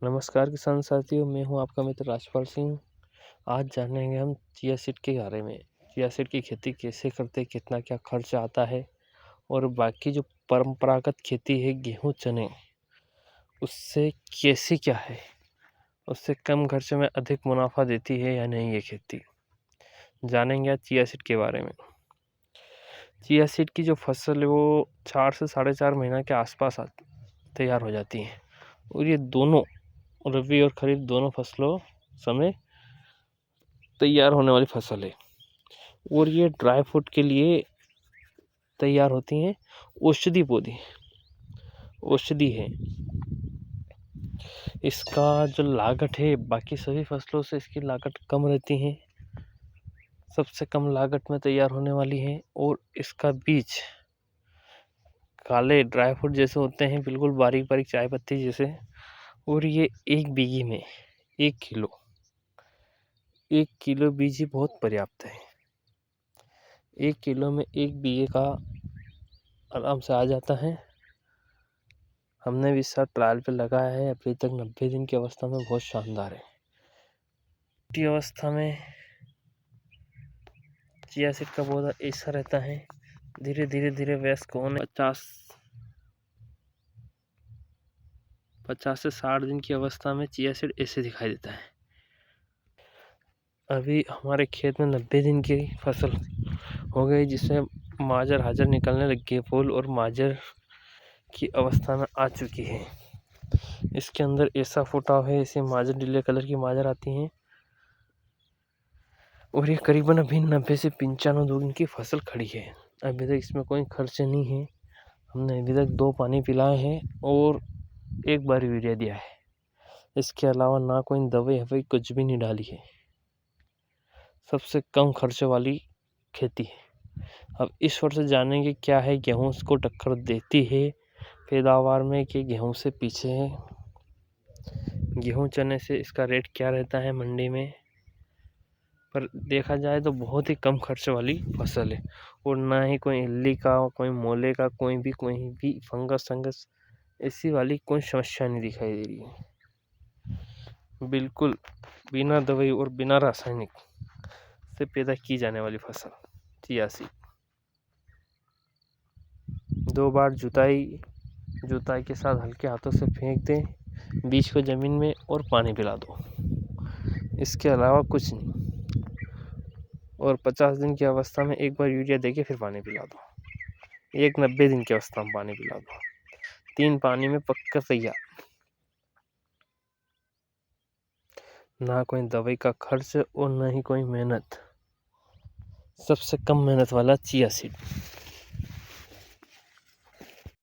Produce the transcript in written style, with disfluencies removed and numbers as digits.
नमस्कार किसान साथियों, मैं हूं आपका मित्र राजपाल सिंह। आज जानेंगे हम चिया सीड के बारे में। चिया सीड की खेती कैसे करते, कितना क्या खर्च आता है और बाकी जो परंपरागत खेती है गेहूं चने, उससे कैसी क्या है, उससे कम खर्च में अधिक मुनाफा देती है या नहीं ये खेती। जानेंगे आज चिया सीड के बारे में। चिया सीड की जो फसल है वो 4 से 4.5 महीना के आसपास तैयार हो जाती है और ये दोनों रबी और खरीफ दोनों फसलों समय तैयार होने वाली फसल है और ये ड्राई फ्रूट के लिए तैयार होती हैं। औषधि पौधे औषधि है। इसका जो लागत है बाकी सभी फसलों से इसकी लागत कम रहती है, सबसे कम लागत में तैयार होने वाली है और इसका बीज काले ड्राई फ्रूट जैसे होते हैं, बिल्कुल बारीक बारीक चाय पत्ती जैसे। और ये 1 बीघे में 1 किलो बीज ही बहुत पर्याप्त है। 1 किलो में 1 बीघे का आराम से आ जाता है। हमने भी इस साल ट्रायल पे लगाया है, अभी तक 90 दिन की अवस्था में बहुत शानदार है। छोटी अवस्था में चिया सीड का पौधा ऐसा रहता है, धीरे धीरे वयस्क होने 50 से 60 दिन की अवस्था में चिया सीड ऐसे दिखाई देता है। अभी हमारे खेत में 90 दिन की फसल हो गई, जिसमें माजर हाजर निकलने लग गए, फूल और माजर की अवस्था में आ चुकी है। इसके अंदर ऐसा फुटाव है, ऐसे माजर नीले कलर की माजर आती हैं और ये करीबन अभी 90 से 95 दिन की फसल खड़ी है। अभी तक इसमें कोई खर्च नहीं है। हमने अभी तक 2 पानी पिलाए हैं और 1 बार यूरिया दिया है। इसके अलावा ना कोई दवाई हवाई कुछ भी नहीं डाली है। सबसे कम खर्च वाली खेती है। अब इस वर्ष जानेंगे क्या है गेहूं को टक्कर देती है पैदावार में कि गेहूं से पीछे है। गेहूं चने से इसका रेट क्या रहता है मंडी में। पर देखा जाए तो बहुत ही कम खर्च वाली फसल है और ना ही कोई इल्ली का, कोई मोले का, कोई भी फंगस ऐसी वाली कोई समस्या नहीं दिखाई दे रही है। बिल्कुल बिना दवाई और बिना रासायनिक से पैदा की जाने वाली फसल चिया सीड। 2 बार जुताई के साथ हल्के हाथों से फेंक दें बीज को जमीन में और पानी पिला दो, इसके अलावा कुछ नहीं। और 50 दिन की अवस्था में 1 बार यूरिया देके फिर पानी पिला दो। 90 दिन की अवस्था में पानी पिला दो। 3 पानी में पक्का तैयार। ना कोई दवाई का खर्च और ना ही कोई मेहनत। सबसे कम मेहनत वाला चिया सीड।